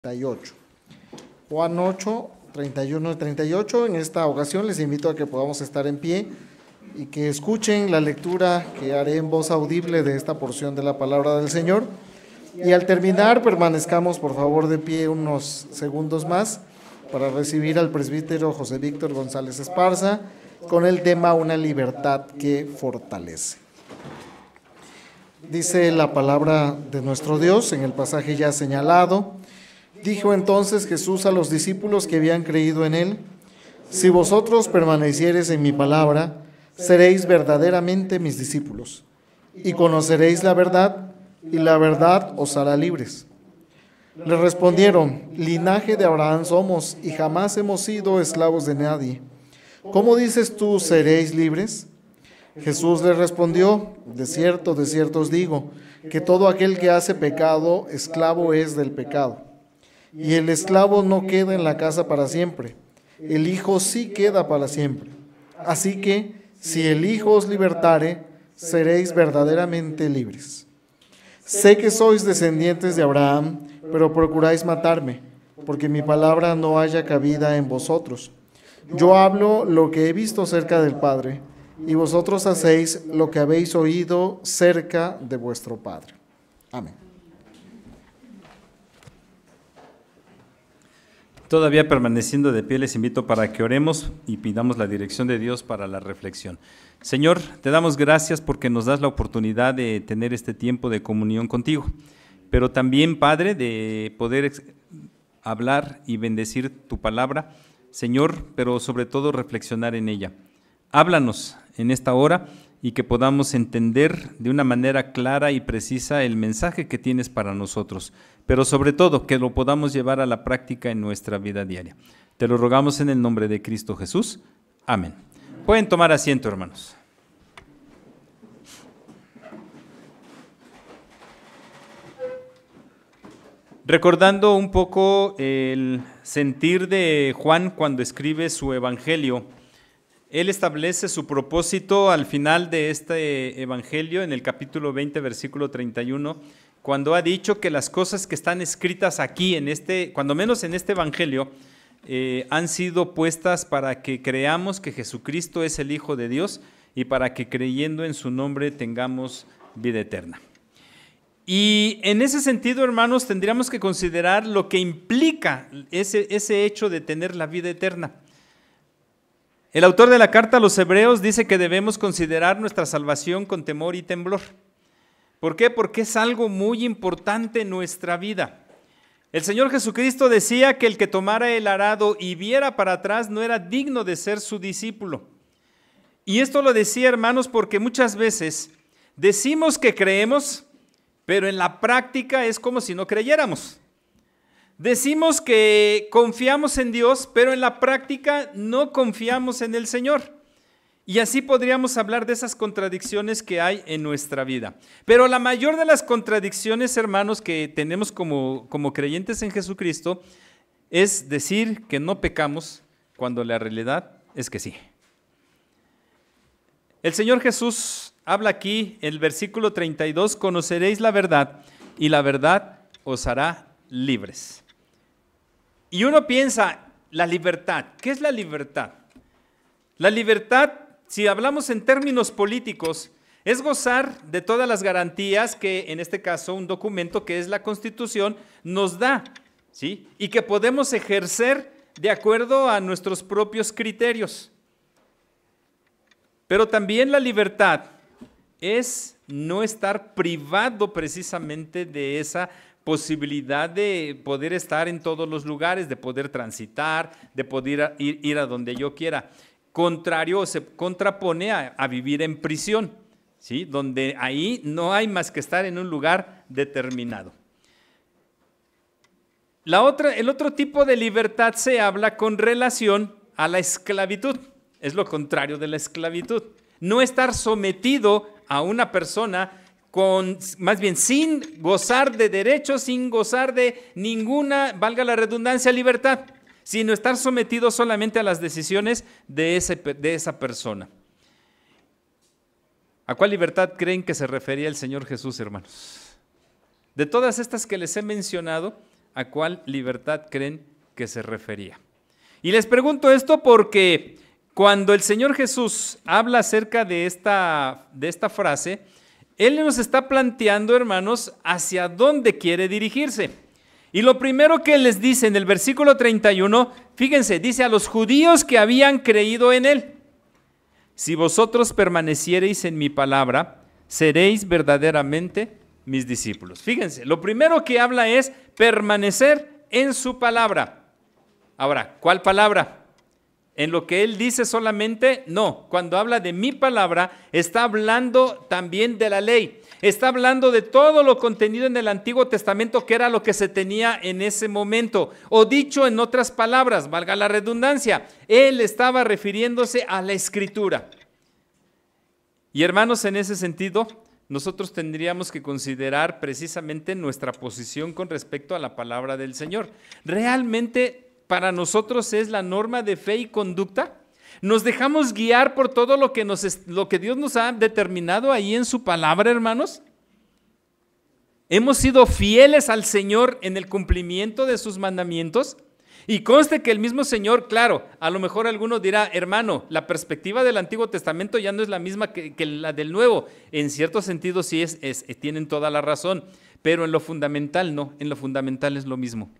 38. Juan 8, 31 y 38. En esta ocasión les invito a que podamos estar en pie y que escuchen la lectura que haré en voz audible de esta porción de la palabra del Señor. Y al terminar, permanezcamos por favor de pie unos segundos más para recibir al presbítero José Víctor González Esparza con el tema Una libertad que fortalece. Dice la palabra de nuestro Dios en el pasaje ya señalado. Dijo entonces Jesús a los discípulos que habían creído en él: si vosotros permaneciereis en mi palabra, seréis verdaderamente mis discípulos, y conoceréis la verdad, y la verdad os hará libres. Le respondieron: linaje de Abraham somos, y jamás hemos sido esclavos de nadie. ¿Cómo dices tú, seréis libres? Jesús le respondió: de cierto os digo, que todo aquel que hace pecado, esclavo es del pecado. Y el esclavo no queda en la casa para siempre, el Hijo sí queda para siempre. Así que, si el Hijo os libertare, seréis verdaderamente libres. Sé que sois descendientes de Abraham, pero procuráis matarme, porque mi palabra no haya cabida en vosotros. Yo hablo lo que he visto cerca del Padre, y vosotros hacéis lo que habéis oído cerca de vuestro Padre. Amén. Todavía permaneciendo de pie, les invito para que oremos y pidamos la dirección de Dios para la reflexión. Señor, te damos gracias porque nos das la oportunidad de tener este tiempo de comunión contigo, pero también, Padre, de poder hablar y bendecir tu palabra, Señor, pero sobre todo reflexionar en ella. Háblanos en esta hora y que podamos entender de una manera clara y precisa el mensaje que tienes para nosotros, pero sobre todo que lo podamos llevar a la práctica en nuestra vida diaria. Te lo rogamos en el nombre de Cristo Jesús. Amén. Pueden tomar asiento, hermanos. Recordando un poco el sentir de Juan cuando escribe su evangelio, él establece su propósito al final de este evangelio, en el capítulo 20, versículo 31, cuando ha dicho que las cosas que están escritas aquí, cuando menos en este evangelio, han sido puestas para que creamos que Jesucristo es el Hijo de Dios y para que creyendo en su nombre tengamos vida eterna. Y en ese sentido, hermanos, tendríamos que considerar lo que implica ese hecho de tener la vida eterna. El autor de la carta a los Hebreos dice que debemos considerar nuestra salvación con temor y temblor. ¿Por qué? Porque es algo muy importante en nuestra vida. El Señor Jesucristo decía que el que tomara el arado y viera para atrás no era digno de ser su discípulo. Y esto lo decía, hermanos, porque muchas veces decimos que creemos, pero en la práctica es como si no creyéramos. Decimos que confiamos en Dios, pero en la práctica no confiamos en el Señor. Y así podríamos hablar de esas contradicciones que hay en nuestra vida. Pero la mayor de las contradicciones, hermanos, que tenemos como creyentes en Jesucristo es decir que no pecamos cuando la realidad es que sí. El Señor Jesús habla aquí en el versículo 32, conoceréis la verdad y la verdad os hará libres. Y uno piensa, la libertad, ¿qué es la libertad? La libertad, si hablamos en términos políticos, es gozar de todas las garantías que, en este caso, un documento que es la Constitución nos da, ¿sí? Y que podemos ejercer de acuerdo a nuestros propios criterios. Pero también la libertad es no estar privado precisamente de esa posibilidad de poder estar en todos los lugares, de poder transitar, de poder ir a donde yo quiera. Contrario, se contrapone a vivir en prisión, ¿sí? Donde ahí no hay más que estar en un lugar determinado. El otro tipo de libertad se habla con relación a la esclavitud. Es lo contrario de la esclavitud. No estar sometido a una persona más bien sin gozar de derechos, sin gozar de ninguna, valga la redundancia, libertad, sino estar sometido solamente a las decisiones de esa persona. ¿A cuál libertad creen que se refería el Señor Jesús, hermanos? De todas estas que les he mencionado, ¿A cuál libertad creen que se refería? Y les pregunto esto porque cuando el Señor Jesús habla acerca de esta frase, Él nos está planteando, hermanos, hacia dónde quiere dirigirse. Y lo primero que les dice en el versículo 31, fíjense, dice a los judíos que habían creído en Él: si vosotros permaneciereis en mi palabra, seréis verdaderamente mis discípulos. Fíjense, lo primero que habla es permanecer en su palabra. Ahora, ¿cuál palabra? ¿En lo que Él dice solamente? No, cuando habla de mi palabra, está hablando también de la ley. Está hablando de todo lo contenido en el Antiguo Testamento, que era lo que se tenía en ese momento. O dicho en otras palabras, valga la redundancia, Él estaba refiriéndose a la Escritura. Y hermanos, en ese sentido, nosotros tendríamos que considerar precisamente nuestra posición con respecto a la palabra del Señor. ¿Realmente para nosotros es la norma de fe y conducta? ¿Nos dejamos guiar por todo lo que Dios nos ha determinado ahí en su palabra, hermanos? ¿Hemos sido fieles al Señor en el cumplimiento de sus mandamientos? Y conste que el mismo Señor, claro, a lo mejor alguno dirá: hermano, la perspectiva del Antiguo Testamento ya no es la misma que la del Nuevo. En cierto sentido sí tienen toda la razón, pero en lo fundamental no, en lo fundamental es lo mismo.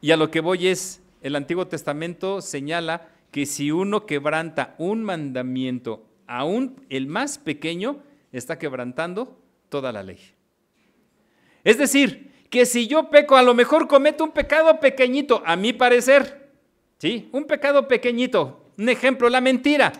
Y a lo que voy es, el Antiguo Testamento señala que si uno quebranta un mandamiento, aún el más pequeño, está quebrantando toda la ley. Es decir, que si yo peco, a lo mejor cometo un pecado pequeñito, a mi parecer, ¿sí? Un pecado pequeñito, un ejemplo, la mentira.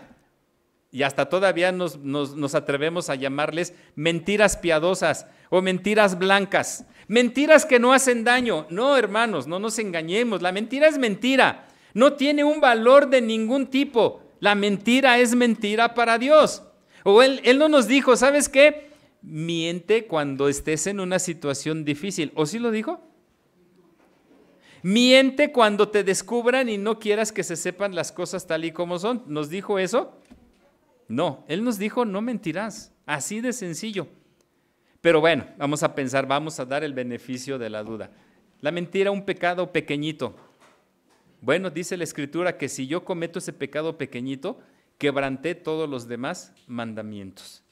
Y hasta todavía nos atrevemos a llamarles mentiras piadosas o mentiras blancas, mentiras que no hacen daño. No, hermanos, no nos engañemos, la mentira es mentira, no tiene un valor de ningún tipo. La mentira es mentira para Dios. O Él no nos dijo: ¿sabes qué? Miente cuando estés en una situación difícil. ¿O sí lo dijo? Miente cuando te descubran y no quieras que se sepan las cosas tal y como son. ¿Nos dijo eso? No, Él nos dijo: no mentirás. Así de sencillo. Pero bueno, vamos a pensar, vamos a dar el beneficio de la duda. La mentira, un pecado pequeñito. Bueno, dice la Escritura que si yo cometo ese pecado pequeñito, quebranté todos los demás mandamientos.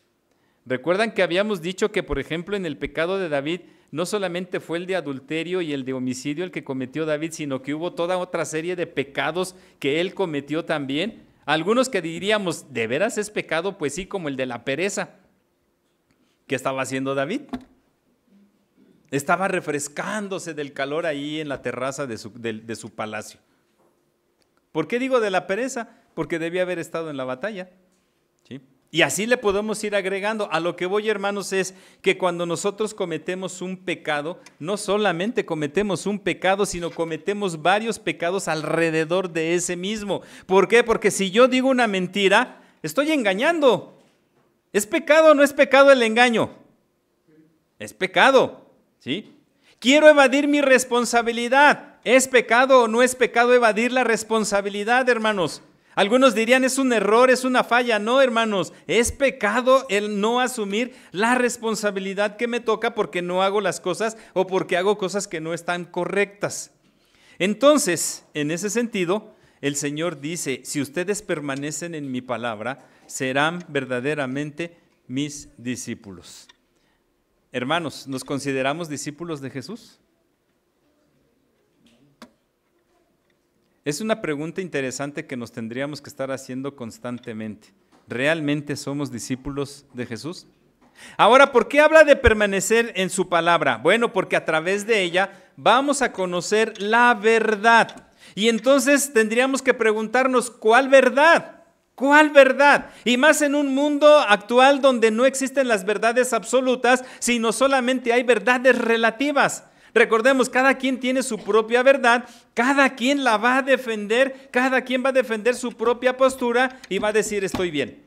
¿Recuerdan que habíamos dicho que, por ejemplo, en el pecado de David, no solamente fue el de adulterio y el de homicidio el que cometió David, sino que hubo toda otra serie de pecados que él cometió también? Algunos que diríamos: ¿de veras es pecado? Pues sí, como el de la pereza. ¿Qué estaba haciendo David? Estaba refrescándose del calor ahí en la terraza de su palacio. ¿Por qué digo de la pereza? Porque debía haber estado en la batalla, ¿sí? Y así le podemos ir agregando. A lo que voy, hermanos, es que cuando nosotros cometemos un pecado, no solamente cometemos un pecado, sino cometemos varios pecados alrededor de ese mismo. ¿Por qué? Porque si yo digo una mentira, estoy engañando. ¿Es pecado o no es pecado el engaño? Es pecado, ¿sí? Quiero evadir mi responsabilidad. ¿Es pecado o no es pecado evadir la responsabilidad, hermanos? Algunos dirían: es un error, es una falla. No, hermanos, es pecado el no asumir la responsabilidad que me toca porque no hago las cosas o porque hago cosas que no están correctas. Entonces, en ese sentido, el Señor dice: si ustedes permanecen en mi palabra, serán verdaderamente mis discípulos. Hermanos, ¿nos consideramos discípulos de Jesús? Es una pregunta interesante que nos tendríamos que estar haciendo constantemente. ¿Realmente somos discípulos de Jesús? Ahora, ¿por qué habla de permanecer en su palabra? Bueno, porque a través de ella vamos a conocer la verdad. Y entonces tendríamos que preguntarnos: ¿cuál verdad? ¿Cuál verdad? Y más en un mundo actual donde no existen las verdades absolutas, sino solamente hay verdades relativas. Recordemos, cada quien tiene su propia verdad, cada quien la va a defender, cada quien va a defender su propia postura y va a decir: estoy bien.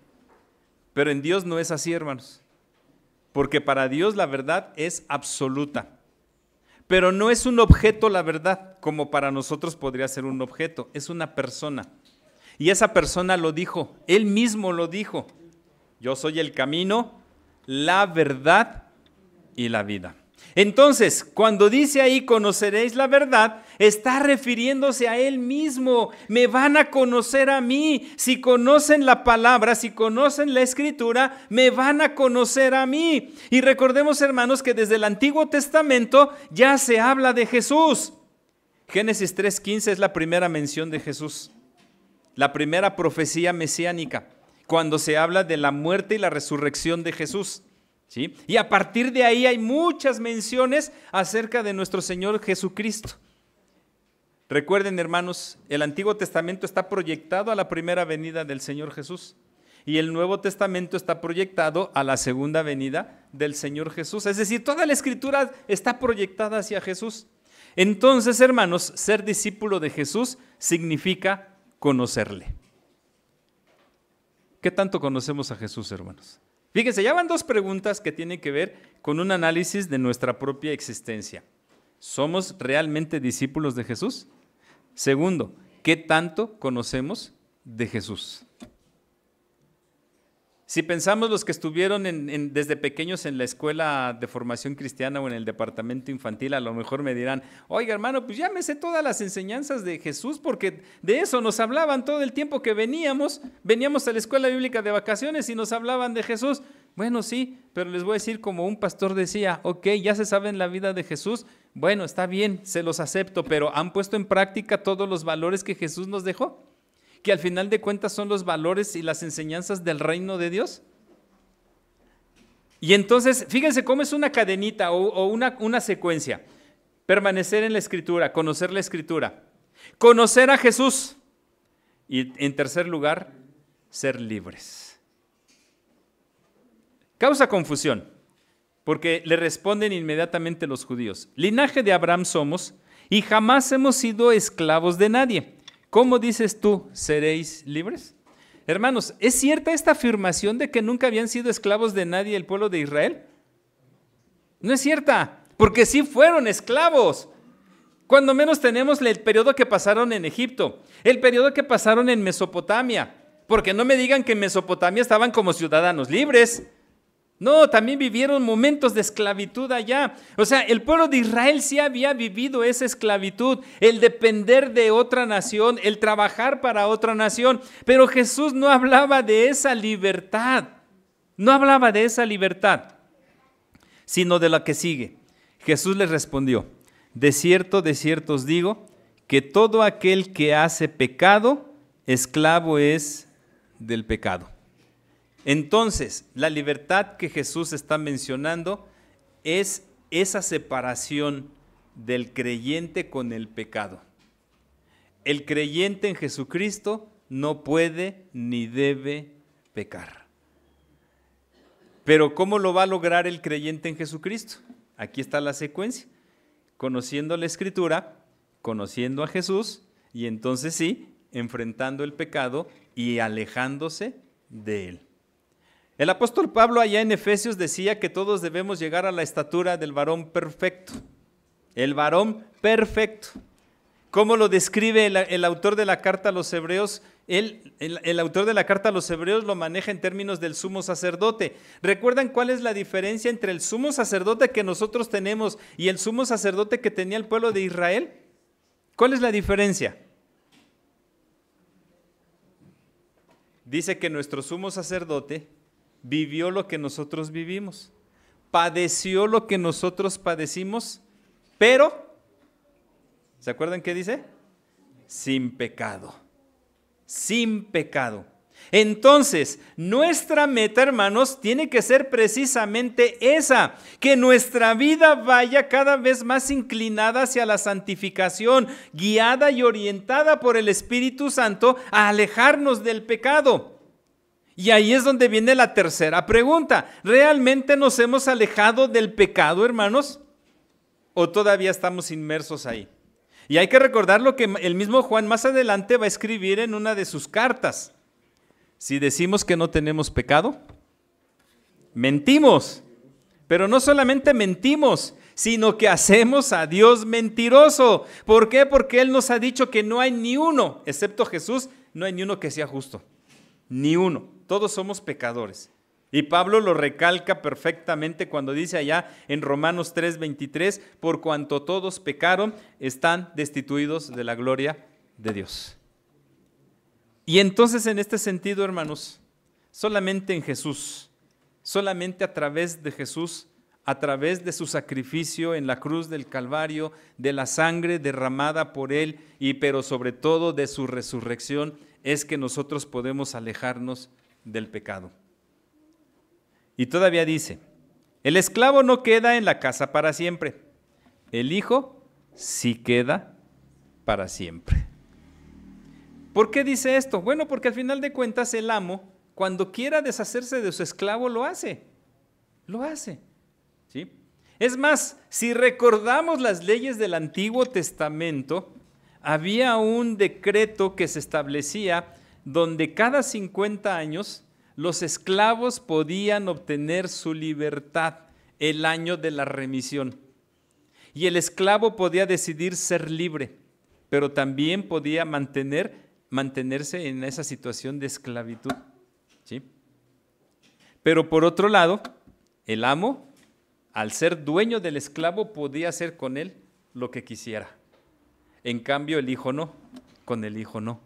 Pero en Dios no es así, hermanos, porque para Dios la verdad es absoluta. Pero no es un objeto la verdad, como para nosotros podría ser un objeto, es una persona. Y esa persona lo dijo, Él mismo lo dijo: yo soy el camino, la verdad y la vida. Entonces, cuando dice ahí conoceréis la verdad, está refiriéndose a Él mismo. Me van a conocer a mí. Si conocen la palabra, si conocen la Escritura, me van a conocer a mí. Y recordemos, hermanos, que desde el Antiguo Testamento ya se habla de Jesús. Génesis 3:15 es la primera mención de Jesús, la primera profecía mesiánica, cuando se habla de la muerte y la resurrección de Jesús. ¿Sí? Y a partir de ahí hay muchas menciones acerca de nuestro Señor Jesucristo. Recuerden, hermanos, el Antiguo Testamento está proyectado a la primera venida del Señor Jesús y el Nuevo Testamento está proyectado a la segunda venida del Señor Jesús. Es decir, toda la Escritura está proyectada hacia Jesús. Entonces, hermanos, ser discípulo de Jesús significa conocerle. ¿Qué tanto conocemos a Jesús, hermanos? Fíjense, ya van dos preguntas que tienen que ver con un análisis de nuestra propia existencia. ¿Somos realmente discípulos de Jesús? Segundo, ¿qué tanto conocemos de Jesús? Si pensamos los que estuvieron desde pequeños en la escuela de formación cristiana o en el departamento infantil, a lo mejor me dirán, oiga hermano, pues ya me sé todas las enseñanzas de Jesús porque de eso nos hablaban todo el tiempo que veníamos a la escuela bíblica de vacaciones y nos hablaban de Jesús. Bueno, sí, pero les voy a decir como un pastor decía, ok, ya se sabe en la vida de Jesús, bueno, está bien, se los acepto, pero ¿han puesto en práctica todos los valores que Jesús nos dejó? Que al final de cuentas son los valores y las enseñanzas del reino de Dios. Y entonces, fíjense cómo es una cadenita o una secuencia. Permanecer en la Escritura, conocer la Escritura, conocer a Jesús y en tercer lugar, ser libres. Causa confusión, porque le responden inmediatamente los judíos. Linaje de Abraham somos y jamás hemos sido esclavos de nadie. ¿Cómo dices tú, seréis libres? Hermanos, ¿es cierta esta afirmación de que nunca habían sido esclavos de nadie el pueblo de Israel? No es cierta, porque sí fueron esclavos. Cuando menos tenemos el periodo que pasaron en Egipto, el periodo que pasaron en Mesopotamia, porque no me digan que en Mesopotamia estaban como ciudadanos libres. No, también vivieron momentos de esclavitud allá. O sea, el pueblo de Israel sí había vivido esa esclavitud, el depender de otra nación, el trabajar para otra nación. Pero Jesús no hablaba de esa libertad, no hablaba de esa libertad, sino de la que sigue. Jesús les respondió, de cierto os digo, que todo aquel que hace pecado, esclavo es del pecado. Entonces, la libertad que Jesús está mencionando es esa separación del creyente con el pecado. El creyente en Jesucristo no puede ni debe pecar. Pero ¿cómo lo va a lograr el creyente en Jesucristo? Aquí está la secuencia. Conociendo la Escritura, conociendo a Jesús y entonces sí, enfrentando el pecado y alejándose de él. El apóstol Pablo allá en Efesios decía que todos debemos llegar a la estatura del varón perfecto. El varón perfecto. ¿Cómo lo describe el autor de la carta a los Hebreos? El autor de la carta a los Hebreos lo maneja en términos del sumo sacerdote. ¿Recuerdan cuál es la diferencia entre el sumo sacerdote que nosotros tenemos y el sumo sacerdote que tenía el pueblo de Israel? ¿Cuál es la diferencia? Dice que nuestro sumo sacerdote vivió lo que nosotros vivimos, padeció lo que nosotros padecimos, pero, ¿se acuerdan qué dice? Sin pecado, sin pecado. Entonces, nuestra meta, hermanos, tiene que ser precisamente esa, que nuestra vida vaya cada vez más inclinada hacia la santificación, guiada y orientada por el Espíritu Santo a alejarnos del pecado. Y ahí es donde viene la tercera pregunta. ¿Realmente nos hemos alejado del pecado, hermanos? ¿O todavía estamos inmersos ahí? Y hay que recordar lo que el mismo Juan más adelante va a escribir en una de sus cartas. Si decimos que no tenemos pecado, mentimos. Pero no solamente mentimos, sino que hacemos a Dios mentiroso. ¿Por qué? Porque Él nos ha dicho que no hay ni uno, excepto Jesús, no hay ni uno que sea justo. Ni uno. Todos somos pecadores. Y Pablo lo recalca perfectamente cuando dice allá en Romanos 3:23, por cuanto todos pecaron, están destituidos de la gloria de Dios. Y entonces en este sentido, hermanos, solamente en Jesús, solamente a través de Jesús, a través de su sacrificio en la cruz del Calvario, de la sangre derramada por Él, pero sobre todo de su resurrección, es que nosotros podemos alejarnos del pecado. Y todavía dice, el esclavo no queda en la casa para siempre, el hijo sí queda para siempre. ¿Por qué dice esto? Bueno, porque al final de cuentas el amo, cuando quiera deshacerse de su esclavo, lo hace. ¿Sí? Es más, si recordamos las leyes del Antiguo Testamento, había un decreto que se establecía donde cada 50 años los esclavos podían obtener su libertad, el año de la remisión. Y el esclavo podía decidir ser libre, pero también podía mantenerse en esa situación de esclavitud. ¿Sí? Pero por otro lado, el amo, al ser dueño del esclavo, podía hacer con él lo que quisiera. En cambio, el hijo no, con el hijo no.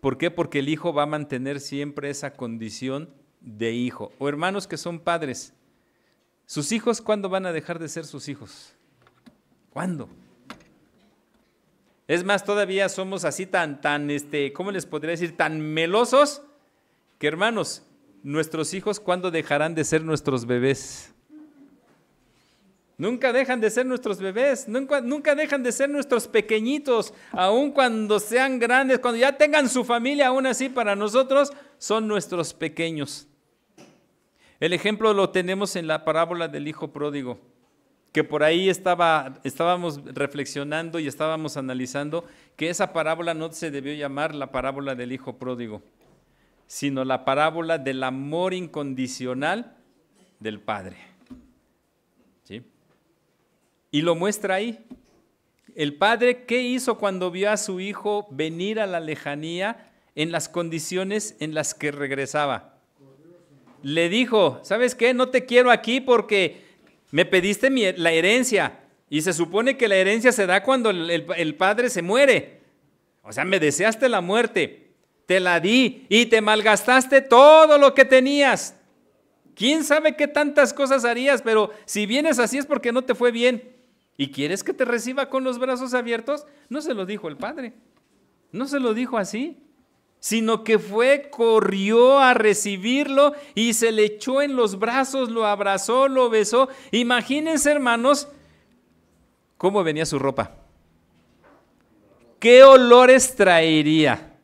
¿Por qué? Porque el hijo va a mantener siempre esa condición de hijo. O hermanos que son padres, ¿sus hijos cuándo van a dejar de ser sus hijos? ¿Cuándo? Es más, todavía somos así ¿cómo les podría decir? Tan melosos que, hermanos, nuestros hijos, ¿cuándo dejarán de ser nuestros bebés? Nunca dejan de ser nuestros bebés, nunca dejan de ser nuestros pequeñitos, aun cuando sean grandes, cuando ya tengan su familia, aún así para nosotros son nuestros pequeños. El ejemplo lo tenemos en la parábola del hijo pródigo, que por ahí estábamos reflexionando y estábamos analizando que esa parábola no se debió llamar la parábola del hijo pródigo, sino la parábola del amor incondicional del Padre. ¿Sí? Y lo muestra ahí. El padre, ¿qué hizo cuando vio a su hijo venir a la lejanía en las condiciones en las que regresaba? Le dijo, ¿sabes qué? No te quiero aquí porque me pediste la herencia. Y se supone que la herencia se da cuando el padre se muere. O sea, me deseaste la muerte, te la di y te malgastaste todo lo que tenías. ¿Quién sabe qué tantas cosas harías? Pero si vienes así es porque no te fue bien. ¿Y quieres que te reciba con los brazos abiertos? No se lo dijo el padre, no se lo dijo así, sino que corrió a recibirlo y se le echó en los brazos, lo abrazó, lo besó. Imagínense, hermanos, cómo venía su ropa. ¿Qué olores traería?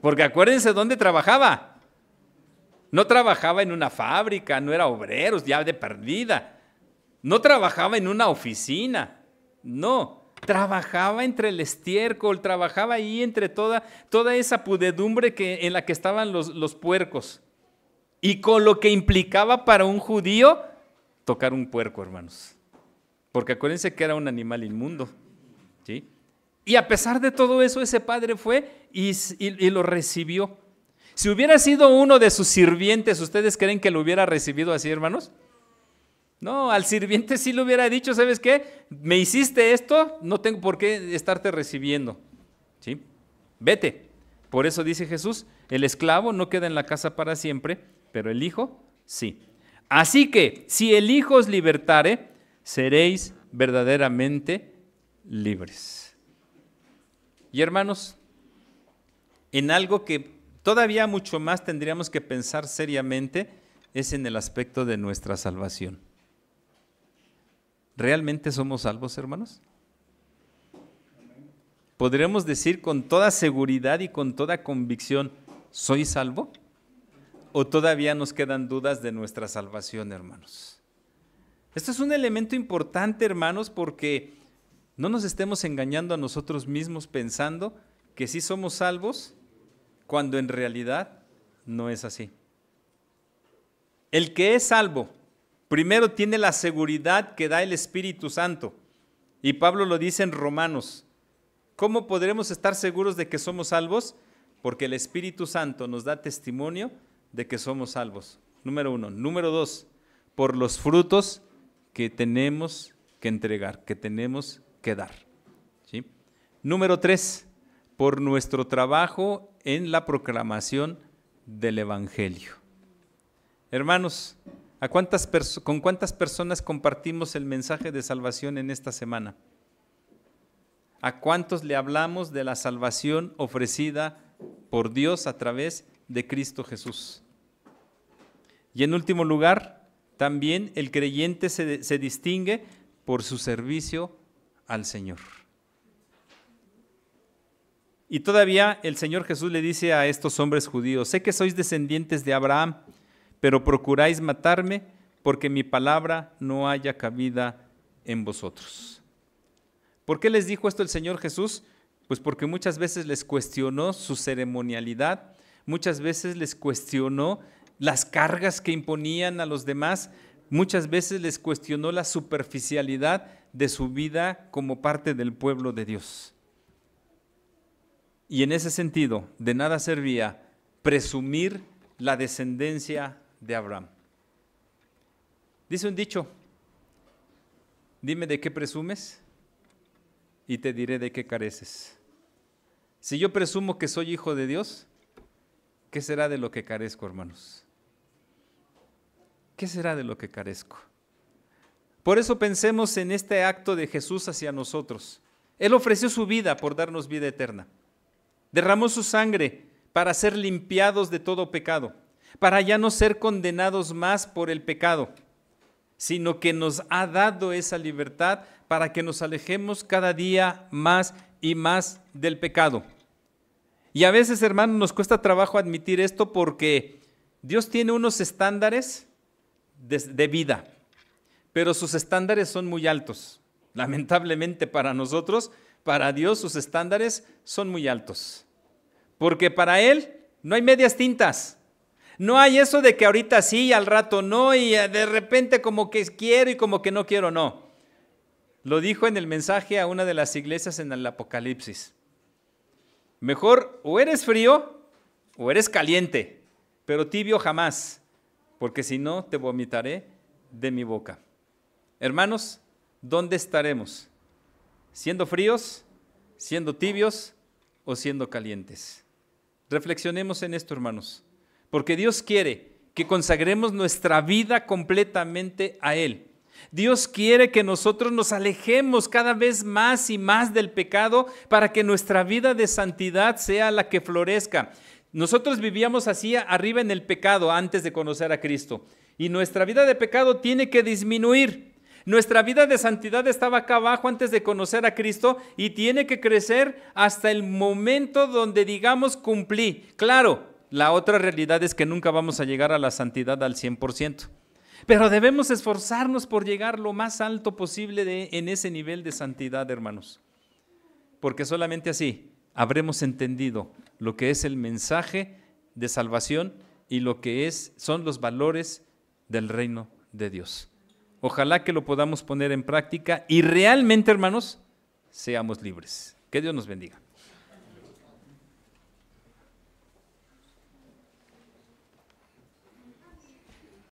Porque acuérdense dónde trabajaba. No trabajaba en una fábrica, no era obrero, ya de perdida. No trabajaba en una oficina, no, trabajaba entre el estiércol, trabajaba ahí entre toda esa pudedumbre en la que estaban los puercos. Y con lo que implicaba para un judío tocar un puerco, hermanos. Porque acuérdense que era un animal inmundo, ¿sí? Y a pesar de todo eso, ese padre fue y lo recibió. Si hubiera sido uno de sus sirvientes, ¿ustedes creen que lo hubiera recibido así, hermanos? No, al sirviente sí le hubiera dicho, ¿sabes qué? Me hiciste esto, no tengo por qué estarte recibiendo. ¿Sí? Vete. Por eso dice Jesús, el esclavo no queda en la casa para siempre, pero el hijo sí. Así que, si el hijo os libertare, seréis verdaderamente libres. Y hermanos, en algo que todavía mucho más tendríamos que pensar seriamente es en el aspecto de nuestra salvación. ¿Realmente somos salvos, hermanos? ¿Podremos decir con toda seguridad y con toda convicción, ¿soy salvo? ¿O todavía nos quedan dudas de nuestra salvación, hermanos? Esto es un elemento importante, hermanos, porque no nos estemos engañando a nosotros mismos pensando que sí somos salvos, cuando en realidad no es así. El que es salvo, primero tiene la seguridad que da el Espíritu Santo. Y Pablo lo dice en Romanos. ¿Cómo podremos estar seguros de que somos salvos? Porque el Espíritu Santo nos da testimonio de que somos salvos. número 1. Número 2, por los frutos que tenemos que entregar, que tenemos que dar. ¿Sí? Número 3, por nuestro trabajo en la proclamación del Evangelio. Hermanos, ¿con cuántas personas compartimos el mensaje de salvación en esta semana? ¿A cuántos le hablamos de la salvación ofrecida por Dios a través de Cristo Jesús? Y en último lugar, también el creyente se distingue por su servicio al Señor. Y todavía el Señor Jesús le dice a estos hombres judíos: sé que sois descendientes de Abraham, pero procuráis matarme porque mi palabra no haya cabida en vosotros. ¿Por qué les dijo esto el Señor Jesús? Pues porque muchas veces les cuestionó su ceremonialidad, muchas veces les cuestionó las cargas que imponían a los demás, muchas veces les cuestionó la superficialidad de su vida como parte del pueblo de Dios. Y en ese sentido, de nada servía presumir la descendencia de Abraham. Dice un dicho: dime de qué presumes y te diré de qué careces. Si yo presumo que soy hijo de Dios, ¿qué será de lo que carezco, hermanos? ¿Qué será de lo que carezco? Por eso pensemos en este acto de Jesús hacia nosotros. Él ofreció su vida por darnos vida eterna. Derramó su sangre para ser limpiados de todo pecado, para ya no ser condenados más por el pecado, sino que nos ha dado esa libertad para que nos alejemos cada día más y más del pecado. Y a veces, hermanos, nos cuesta trabajo admitir esto porque Dios tiene unos estándares de vida, pero sus estándares son muy altos. Lamentablemente para nosotros, para Dios sus estándares son muy altos, porque para Él no hay medias tintas. No hay eso de que ahorita sí y al rato no, y de repente como que quiero y como que no quiero, no. Lo dijo en el mensaje a una de las iglesias en el Apocalipsis. Mejor o eres frío o eres caliente, pero tibio jamás, porque si no te vomitaré de mi boca. Hermanos, ¿dónde estaremos? ¿Siendo fríos, siendo tibios o siendo calientes? Reflexionemos en esto, hermanos, porque Dios quiere que consagremos nuestra vida completamente a Él. Dios quiere que nosotros nos alejemos cada vez más y más del pecado para que nuestra vida de santidad sea la que florezca. Nosotros vivíamos así arriba en el pecado antes de conocer a Cristo, y nuestra vida de pecado tiene que disminuir. Nuestra vida de santidad estaba acá abajo antes de conocer a Cristo y tiene que crecer hasta el momento donde digamos cumplí. Claro, la otra realidad es que nunca vamos a llegar a la santidad al 100%. Pero debemos esforzarnos por llegar lo más alto posible en ese nivel de santidad, hermanos. Porque solamente así habremos entendido lo que es el mensaje de salvación y lo que son los valores del reino de Dios. Ojalá que lo podamos poner en práctica y realmente, hermanos, seamos libres. Que Dios nos bendiga.